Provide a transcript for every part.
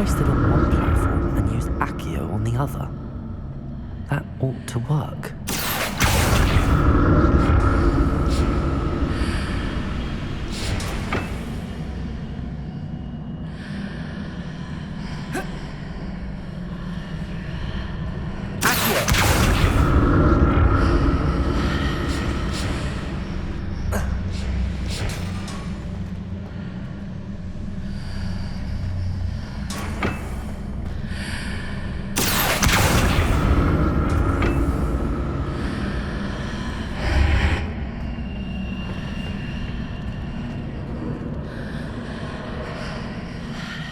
stood on one platform and used Accio on the other? That ought to work.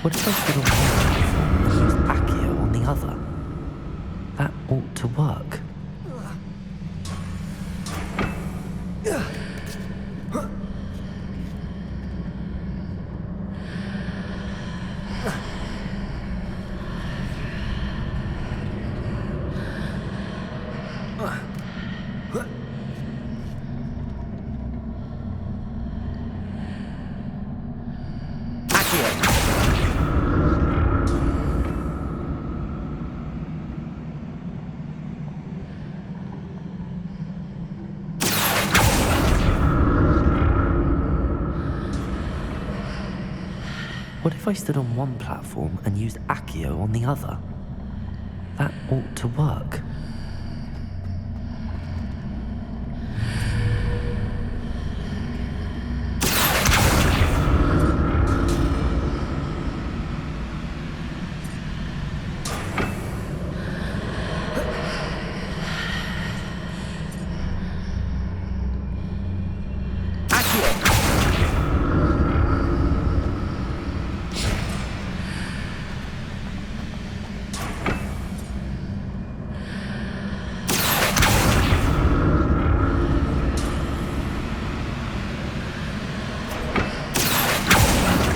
What if I stood on one platform and used Accio on the other? That ought to work. What if I stood on one platform and used Accio on the other? That ought to work.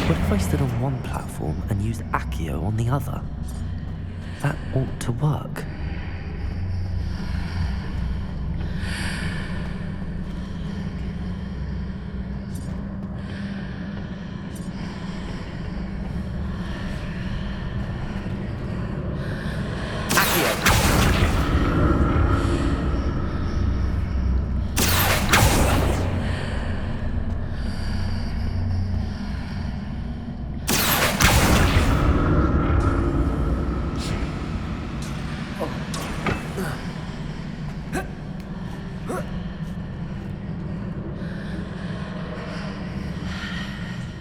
What if I stood on one platform and used Accio on the other? That ought to work.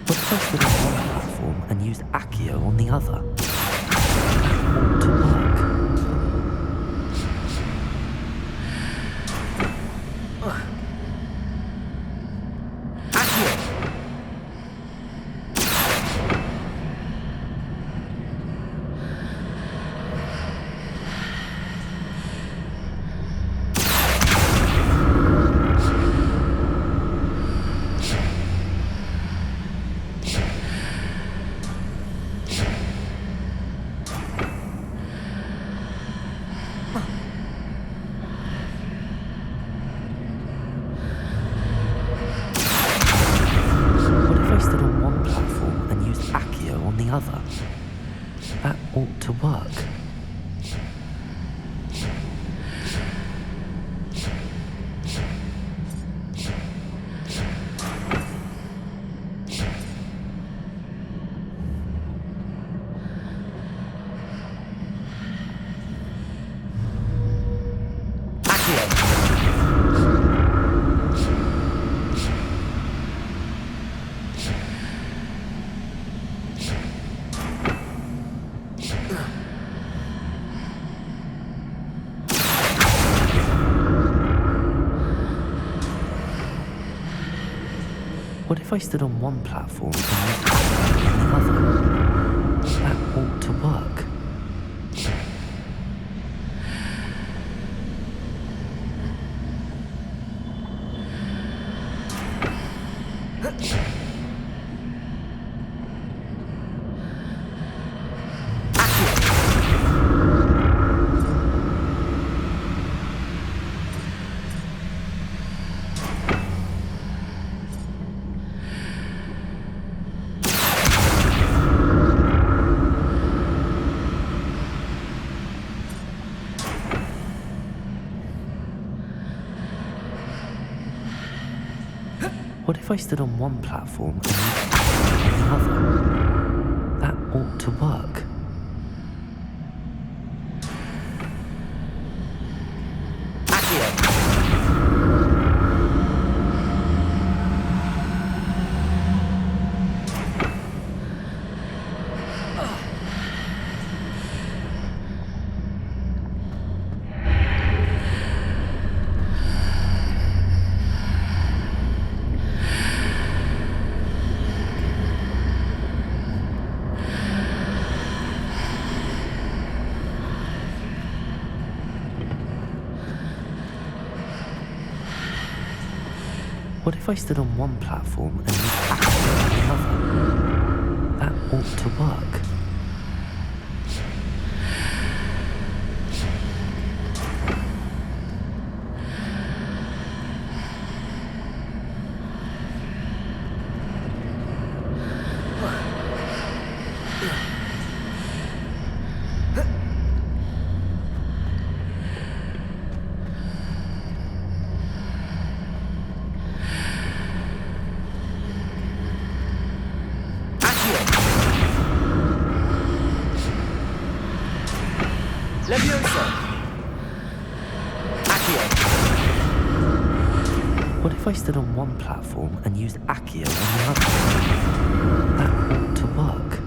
What if I stood on one platform and used Accio on the other? That ought to work. The other. That ought to work. What if I stood on one platform and used Accio on the other? That ought to work. What if I stood on one platform and used another? That ought to work. What if I stood on one platform and used Accio on another? That ought to work. What if I stood on one platform and used Accio on the other? That ought to work.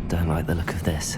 Don't like the look of this.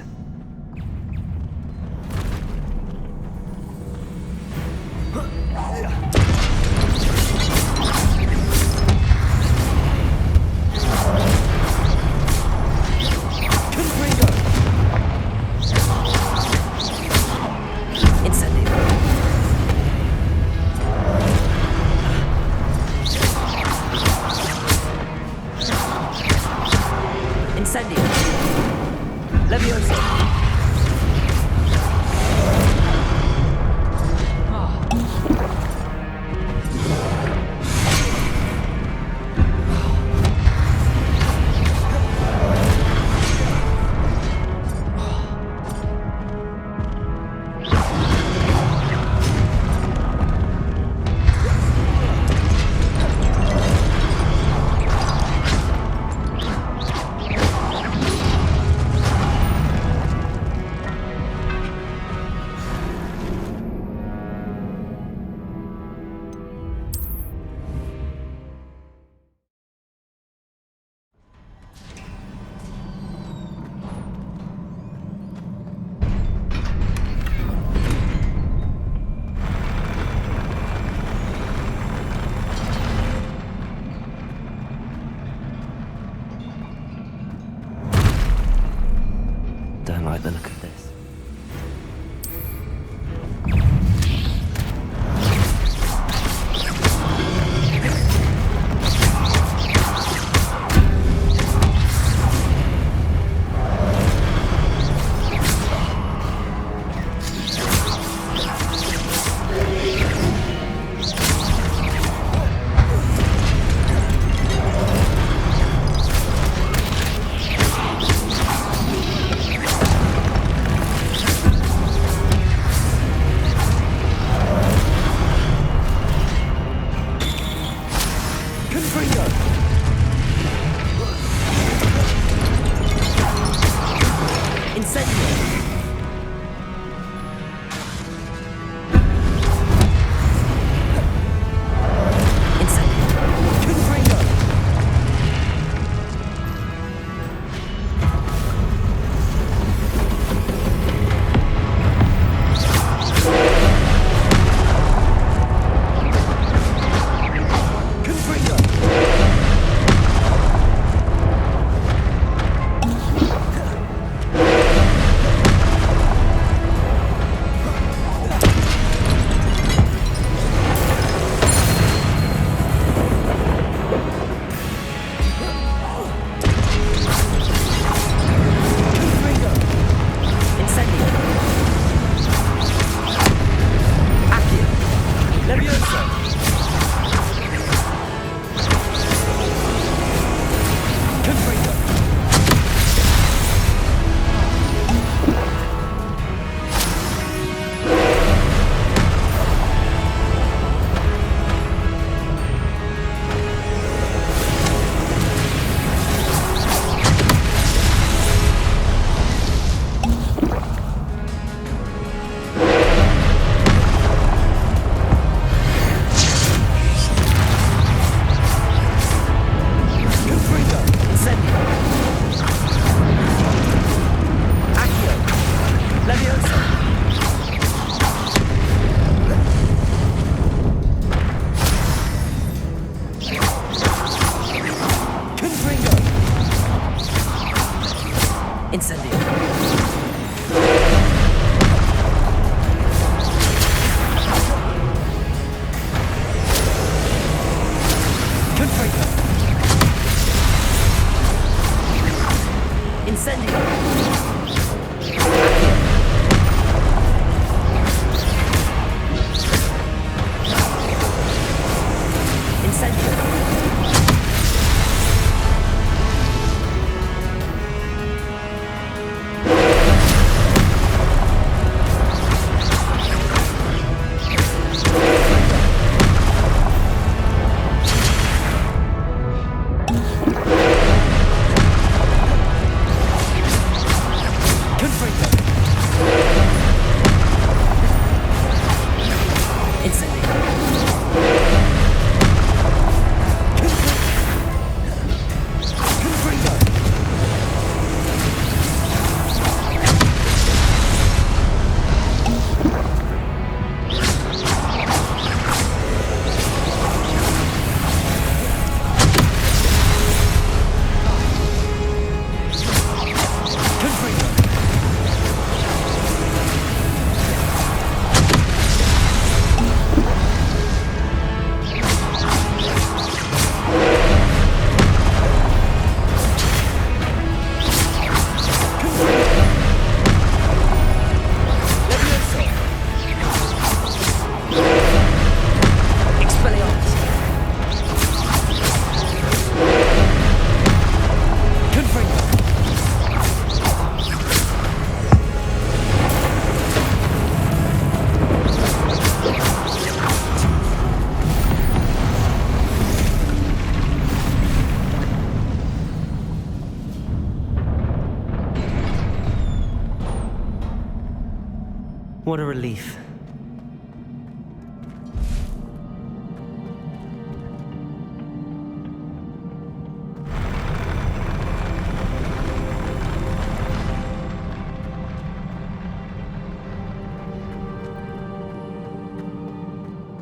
What a relief.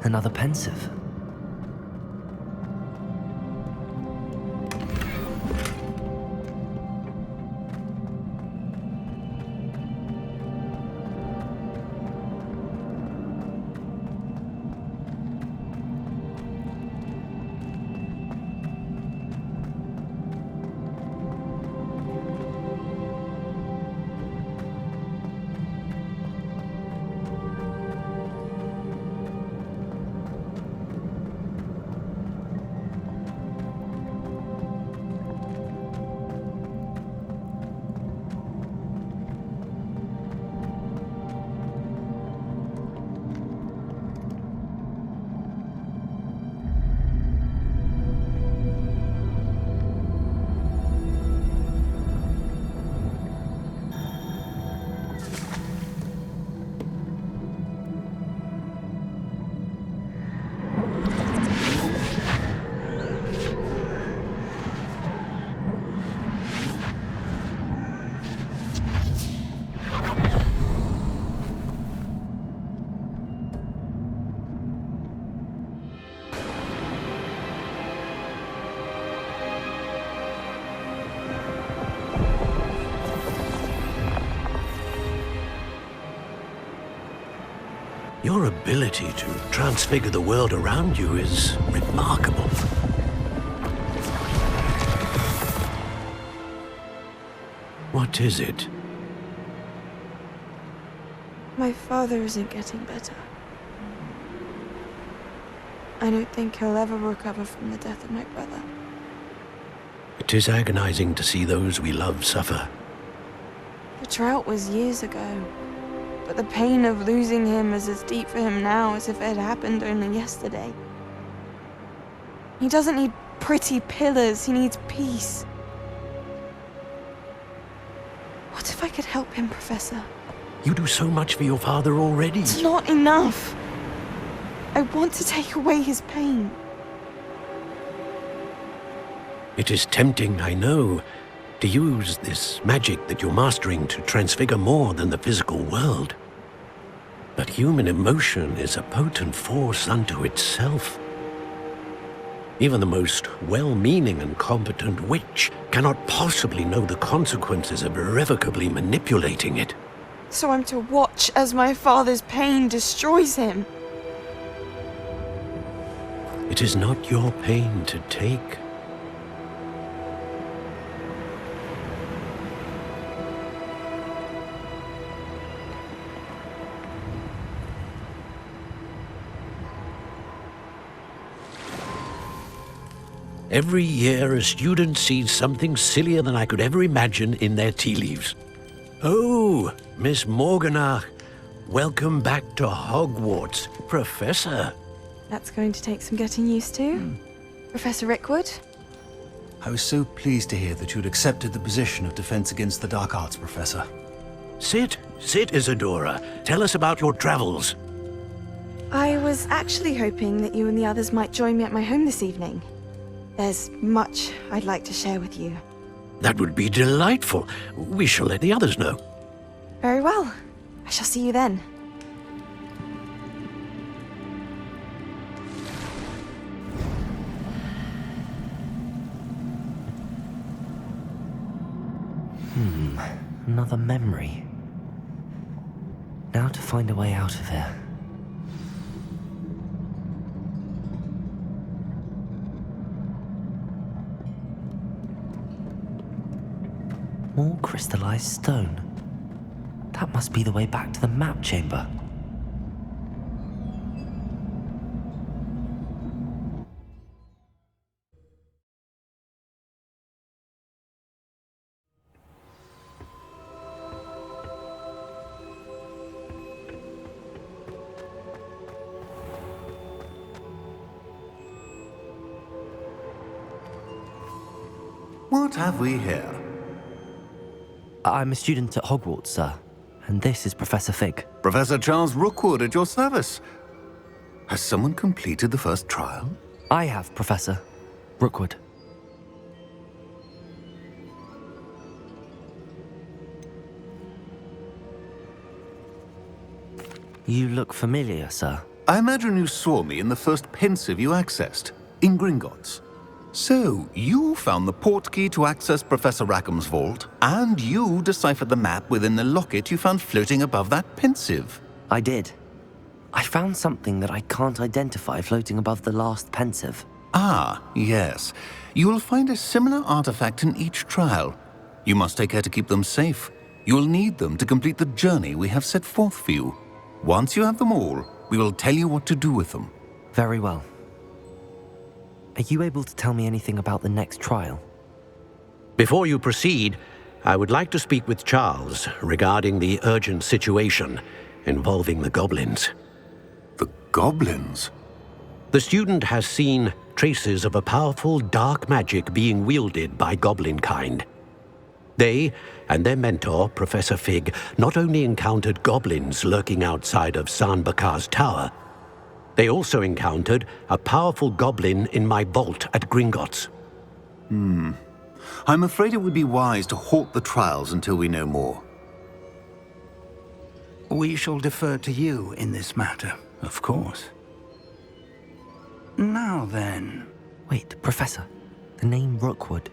Another pensive. Your ability to transfigure the world around you is remarkable. What is it? My father isn't getting better. I don't think he'll ever recover from the death of my brother. It is agonizing to see those we love suffer. The drought was years ago, but the pain of losing him is as deep for him now as if it had happened only yesterday. He doesn't need pretty pillars, he needs peace. What if I could help him, Professor? You do so much for your father already. It's not enough. I want to take away his pain. It is tempting, I know, to use this magic that you're mastering to transfigure more than the physical world. But human emotion is a potent force unto itself. Even the most well-meaning and competent witch cannot possibly know the consequences of irrevocably manipulating it. So I'm to watch as my father's pain destroys him. It is not your pain to take. Every year, a student sees something sillier than I could ever imagine in their tea leaves. Oh, Miss Morganach, welcome back to Hogwarts, Professor. That's going to take some getting used to. Professor Rickwood? I was so pleased to hear that you'd accepted the position of Defense Against the Dark Arts, Professor. Sit, Isadora. Tell us about your travels. I was actually hoping that you and the others might join me at my home this evening. There's much I'd like to share with you. That would be delightful. We shall let the others know. Very well. I shall see you then. Another memory. Now to find a way out of here. More crystallized stone. That must be the way back to the map chamber. What have we here? I'm a student at Hogwarts, sir. And this is Professor Fig. Professor Charles Rookwood at your service. Has someone completed the first trial? I have, Professor Rookwood. You look familiar, sir. I imagine you saw me in the first pensive you accessed, in Gringotts. So, you found the portkey to access Professor Rackham's vault, and you deciphered the map within the locket you found floating above that pensive. I did. I found something that I can't identify floating above the last pensive. Ah, yes. You will find a similar artifact in each trial. You must take care to keep them safe. You will need them to complete the journey we have set forth for you. Once you have them all, we will tell you what to do with them. Very well. Are you able to tell me anything about the next trial? Before you proceed, I would like to speak with Charles regarding the urgent situation involving the goblins. The goblins? The student has seen traces of a powerful dark magic being wielded by goblin kind. They and their mentor, Professor Fig, not only encountered goblins lurking outside of Sanbakar's tower, they also encountered a powerful goblin in my vault at Gringotts. I'm afraid it would be wise to halt the trials until we know more. We shall defer to you in this matter, of course. Now then, Wait, Professor. The name Rookwood.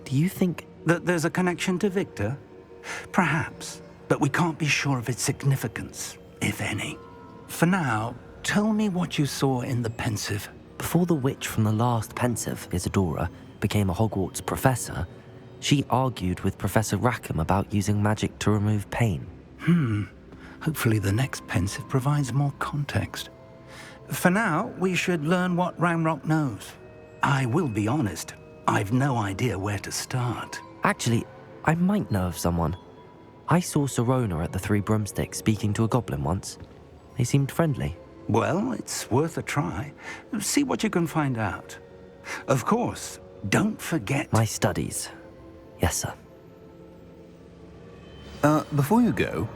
Do you think... that there's a connection to Victor? Perhaps, but we can't be sure of its significance, if any. For now, tell me what you saw in the pensive. Before the witch from the last pensive, Isadora, became a Hogwarts professor, she argued with Professor Rackham about using magic to remove pain. Hopefully the next pensive provides more context. For now, we should learn what Ramrock knows. I will be honest, I've no idea where to start. Actually, I might know of someone. I saw Sirona at the Three Broomsticks speaking to a goblin once. They seemed friendly. Well, it's worth a try. See what you can find out. Of course, don't forget... My studies. Yes, sir. Before you go...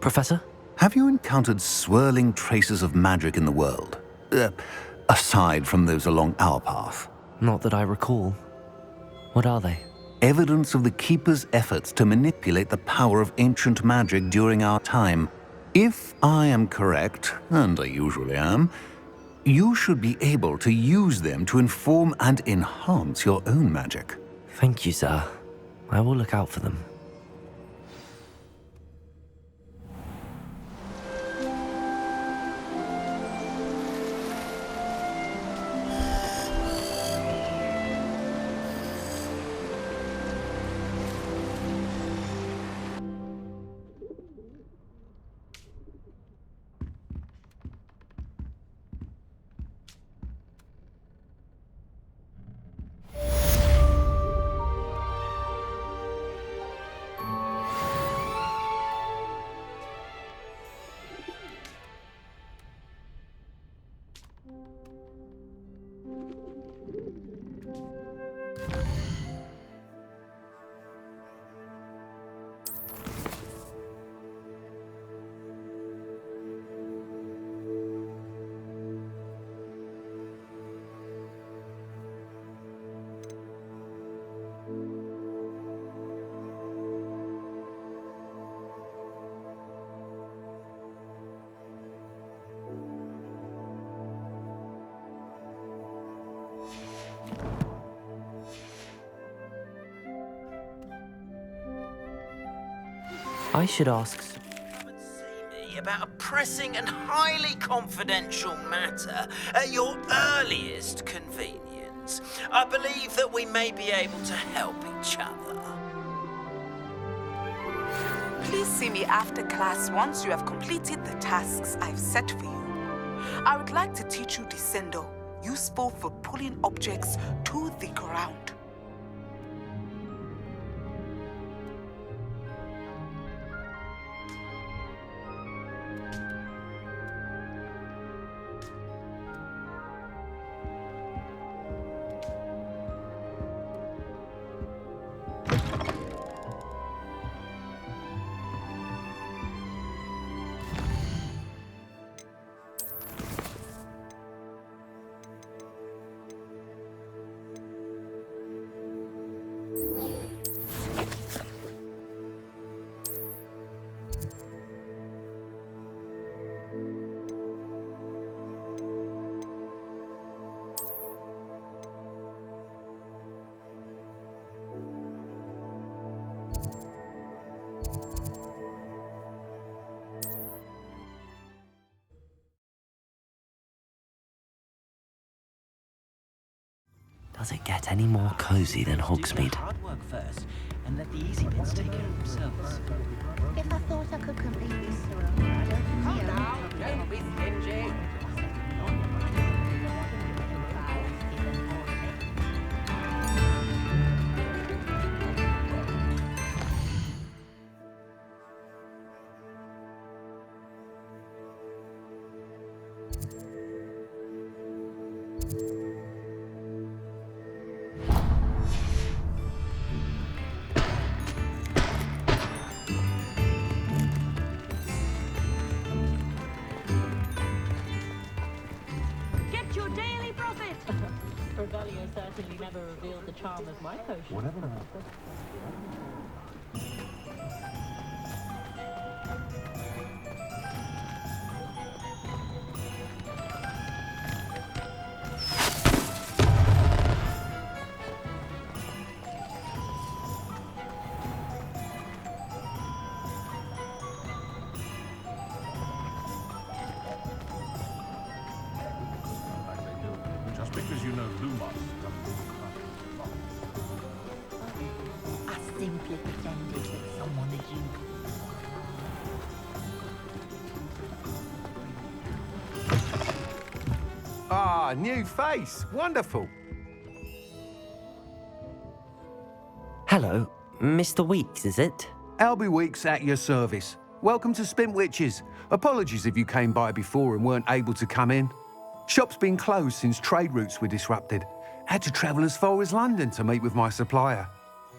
Professor? Have you encountered swirling traces of magic in the world? Aside from those along our path? Not that I recall. What are they? Evidence of the Keeper's efforts to manipulate the power of ancient magic during our time. If I am correct, and I usually am, you should be able to use them to inform and enhance your own magic. Thank you, sir. I will look out for them. I should ask... Come and see me about a pressing and highly confidential matter at your earliest convenience. I believe that we may be able to help each other. Please see me after class once you have completed the tasks I've set for you. I would like to teach you Descendo, useful for pulling objects to the ground. Does it get any more cozy than Hogsmeade? Hard work first, and let the easy bits take care of themselves. If I thought I could complete this through, I don't think the only Don't be stingy. Get your daily profit! Revelio certainly never revealed the charm of my potion. Whatever the Just because you know Lumos I simply pretended that someone had you. Ah, new face. Wonderful. Hello, Mr. Weeks, is it? Albie Weeks at your service. Welcome to Spintwitches. Apologies if you came by before and weren't able to come in. Shop's been closed since trade routes were disrupted. Had to travel as far as London to meet with my supplier.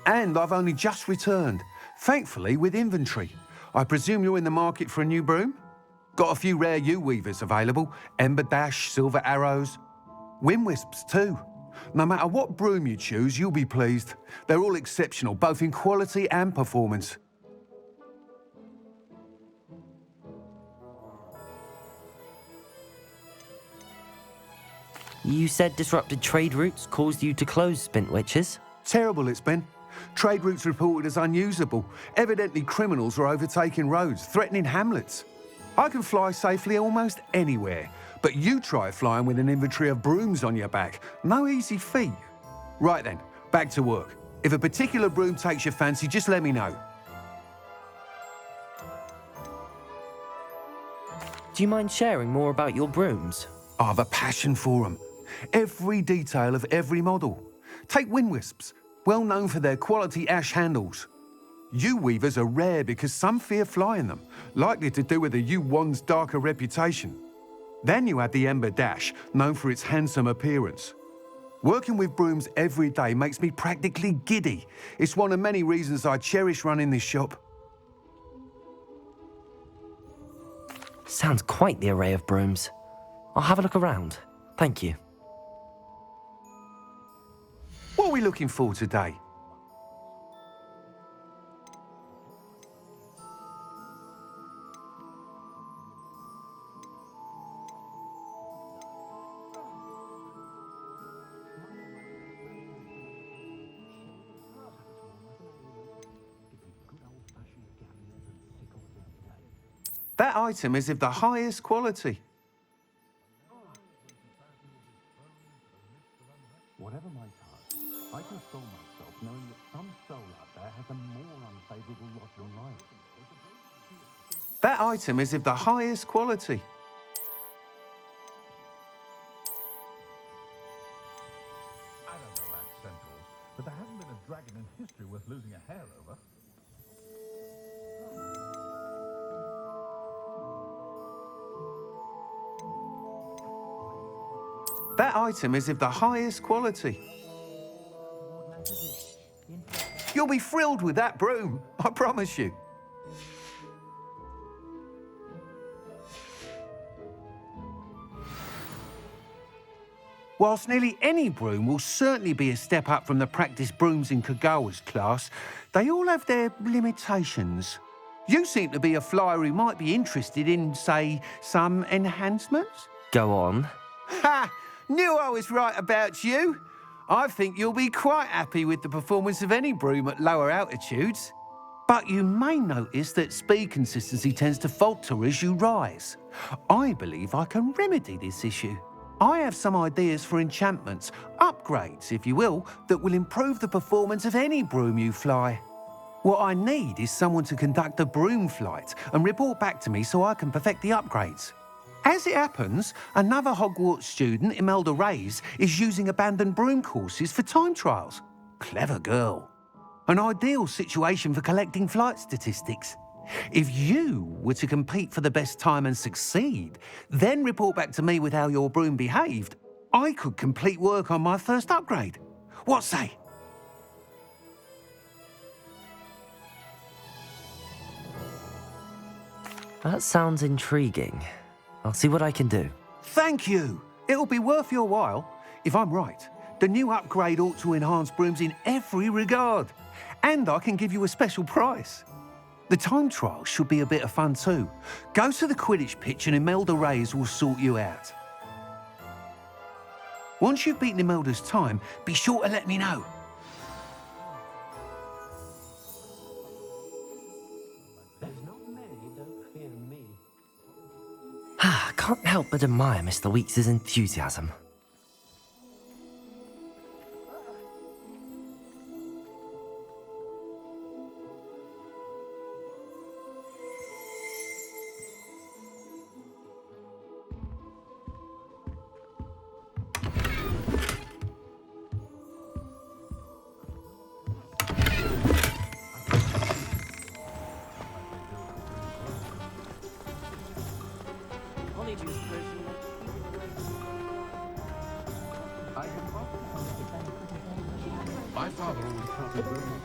And I've only just returned, thankfully with inventory. I presume you're in the market for a new broom? Got a few rare U-weavers available, Ember Dash, Silver Arrows, Windwisps too. No matter what broom you choose, you'll be pleased. They're all exceptional, both in quality and performance. You said disrupted trade routes caused you to close Spintwitches? Terrible it's been. Trade routes reported as unusable. Evidently criminals are overtaking roads, threatening hamlets. I can fly safely almost anywhere, but you try flying with an inventory of brooms on your back. No easy feat. Right then, back to work. If a particular broom takes your fancy, just let me know. Do you mind sharing more about your brooms? I have a passion for them. Every detail of every model. Take Windwisps, well known for their quality ash handles. U-weavers are rare because some fear flying them, likely to do with the U-wand's darker reputation. Then you have the Ember Dash, known for its handsome appearance. Working with brooms every day makes me practically giddy. It's one of many reasons I cherish running this shop. Sounds quite the array of brooms. I'll have a look around. Thank you. What are we looking for today? That item is of the highest quality. Whatever my task, I console myself knowing that some soul out there has a more unfavorable lot than mine. That item is of the highest quality. I don't know about centaurs, but there hasn't been a dragon in history worth losing a hair over. That item is of the highest quality. You'll be thrilled with that broom, I promise you. Whilst nearly any broom will certainly be a step up from the practice brooms in Kagawa's class, they all have their limitations. You seem to be a flyer who might be interested in, say, some enhancements? Go on. Ha! Knew I was right about you. I think you'll be quite happy with the performance of any broom at lower altitudes. But you may notice that speed consistency tends to falter as you rise. I believe I can remedy this issue. I have some ideas for enchantments, upgrades, if you will, that will improve the performance of any broom you fly. What I need is someone to conduct a broom flight and report back to me so I can perfect the upgrades. As it happens, another Hogwarts student, Imelda Reyes, is using abandoned broom courses for time trials. Clever girl. An ideal situation for collecting flight statistics. If you were to compete for the best time and succeed, then report back to me with how your broom behaved, I could complete work on my first upgrade. What say? That sounds intriguing. I'll see what I can do. Thank you. It'll be worth your while. If I'm right, the new upgrade ought to enhance brooms in every regard. And I can give you a special price. The time trial should be a bit of fun too. Go to the Quidditch pitch and Imelda Reyes will sort you out. Once you've beaten Imelda's time, be sure to let me know. I can't help but admire Mr. Weeks' enthusiasm. My father always counted them.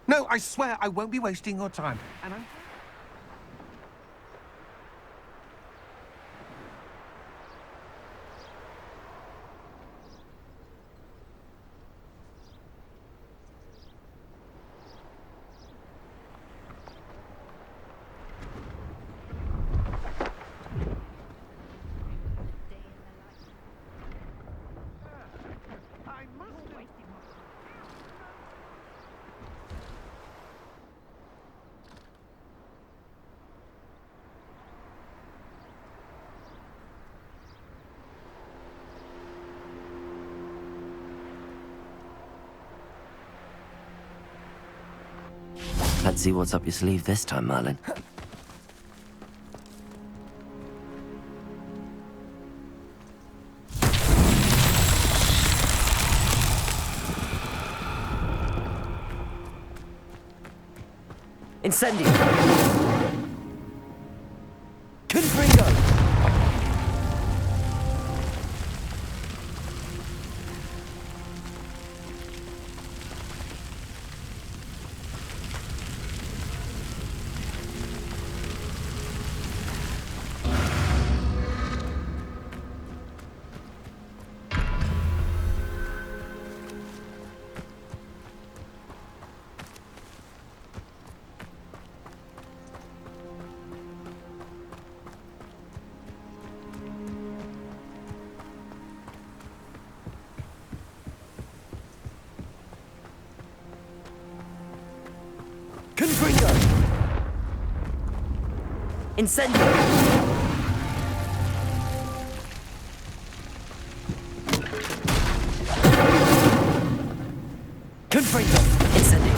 No, I swear I won't be wasting your time. And I'm... Let's see what's up your sleeve this time, Merlin. Incendio! Confringo! Incendio! Confringo! Incendio!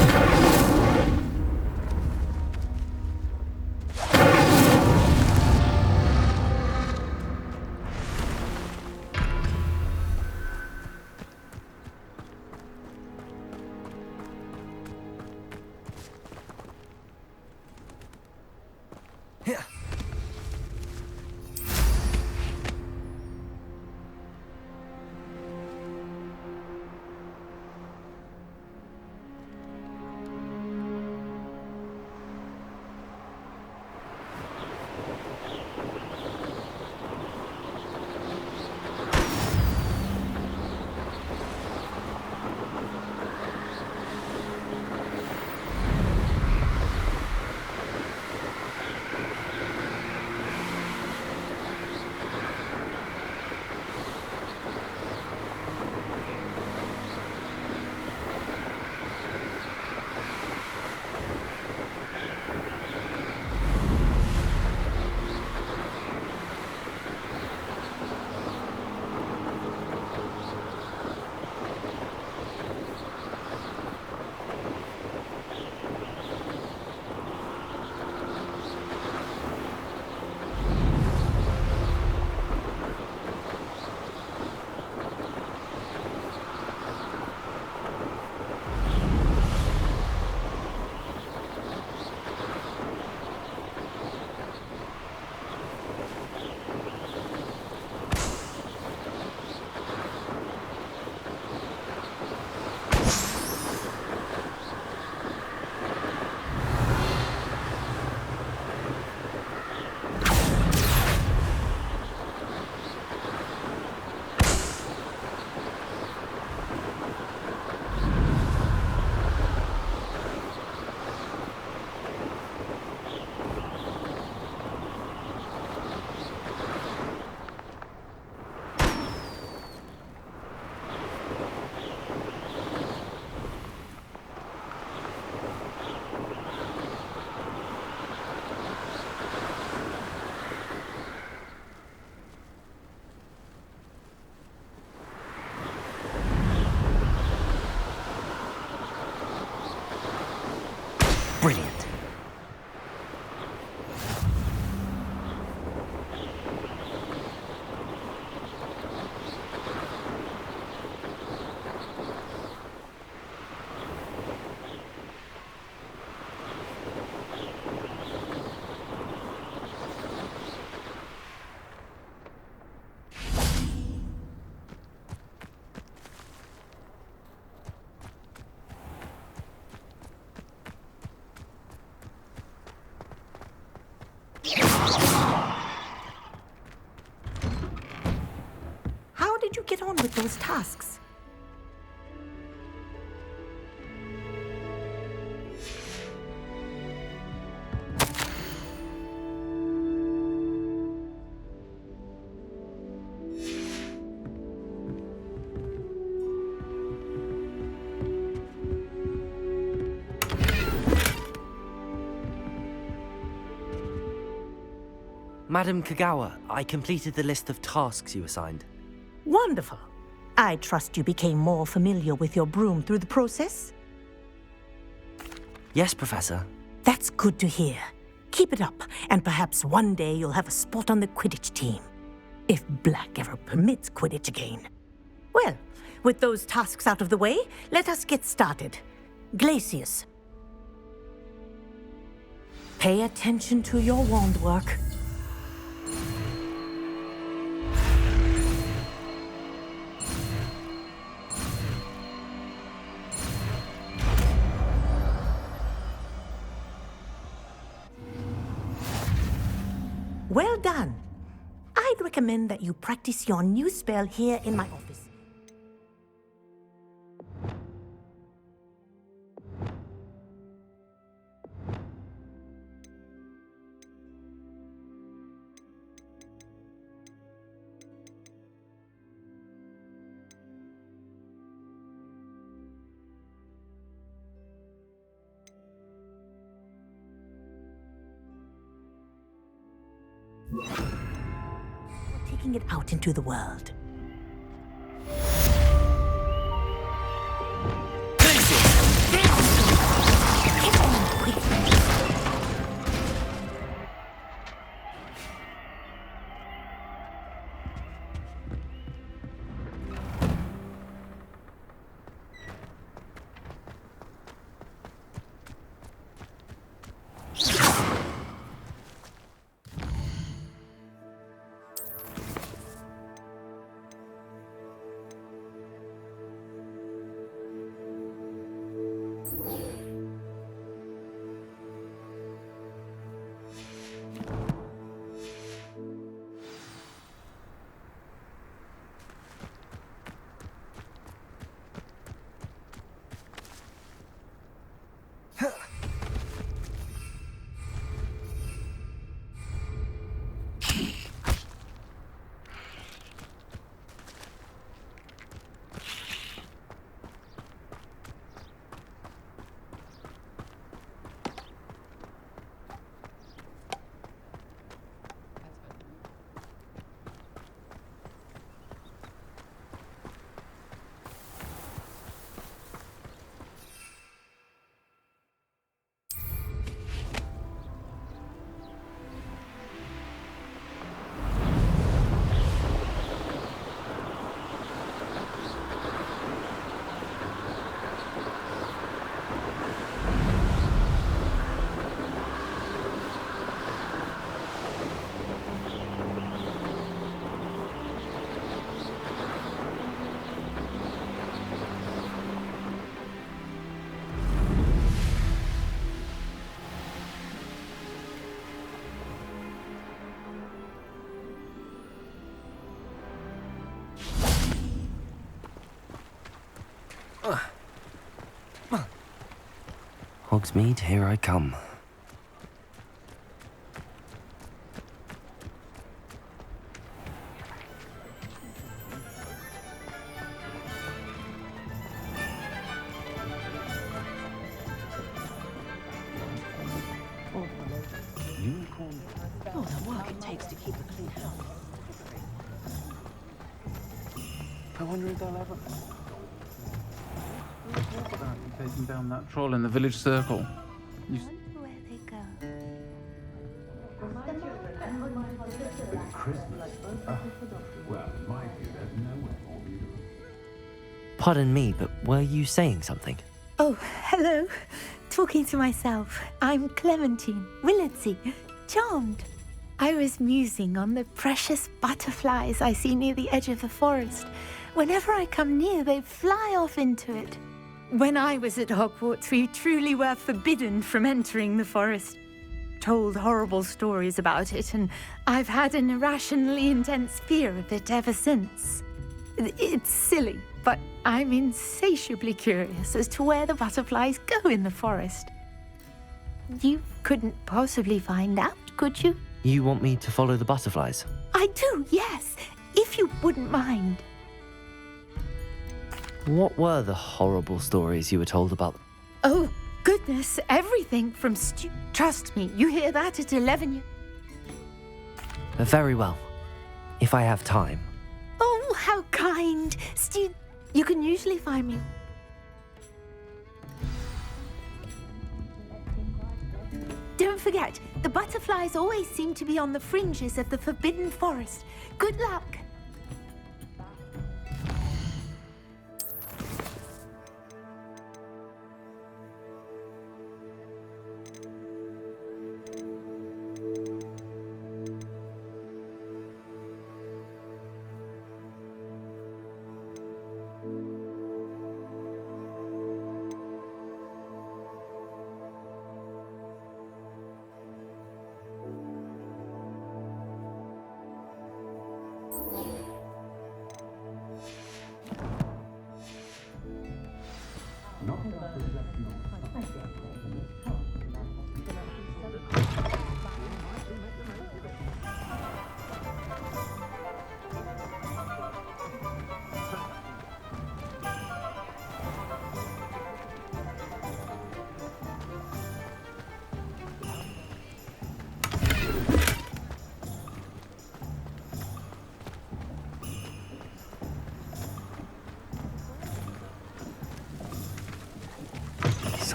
Here. Brilliant. How did you get on with those tasks? Madam Kagawa, I completed the list of tasks you assigned. Wonderful. I trust you became more familiar with your broom through the process? Yes, Professor. That's good to hear. Keep it up, and perhaps one day you'll have a spot on the Quidditch team. If Black ever permits Quidditch again. Well, with those tasks out of the way, let us get started. Glacius. Pay attention to your wand work. Well done. I'd recommend that you practice your new spell here in my office. taking it out into the world. Hogsmeade, here I come. Oh, the work it takes to keep a clean house. I wonder if they'll ever... What about you taking down that troll in the village circle? You... Where they go. Christmas? Well, in my view, there's nowhere more beautiful. Pardon me, but were you saying something? Oh, hello. Talking to myself. I'm Clementine Willardsey. Charmed. I was musing on the precious butterflies I see near the edge of the forest. Whenever I come near, they fly off into it. When I was at Hogwarts, we truly were forbidden from entering the forest. Told horrible stories about it, and I've had an irrationally intense fear of it ever since. It's silly, but I'm insatiably curious as to where the butterflies go in the forest. You couldn't possibly find out, could you? You want me to follow the butterflies? I do, yes, if you wouldn't mind. What were the horrible stories you were told about? Oh, goodness, everything from Trust me, you hear that at 11. Very well. If I have time. Oh, how kind. You can usually find me. Don't forget, the butterflies always seem to be on the fringes of the Forbidden Forest. Good luck.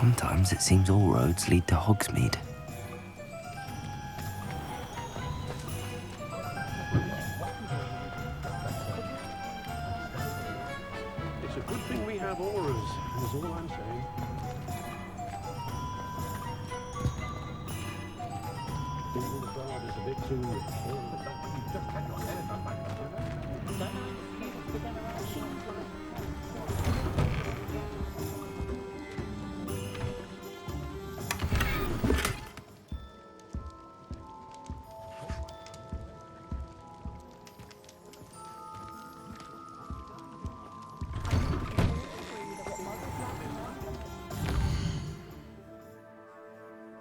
Sometimes it seems all roads lead to Hogsmeade. It's a good thing we have auras, is all I'm saying. WindUpBird is a bit too...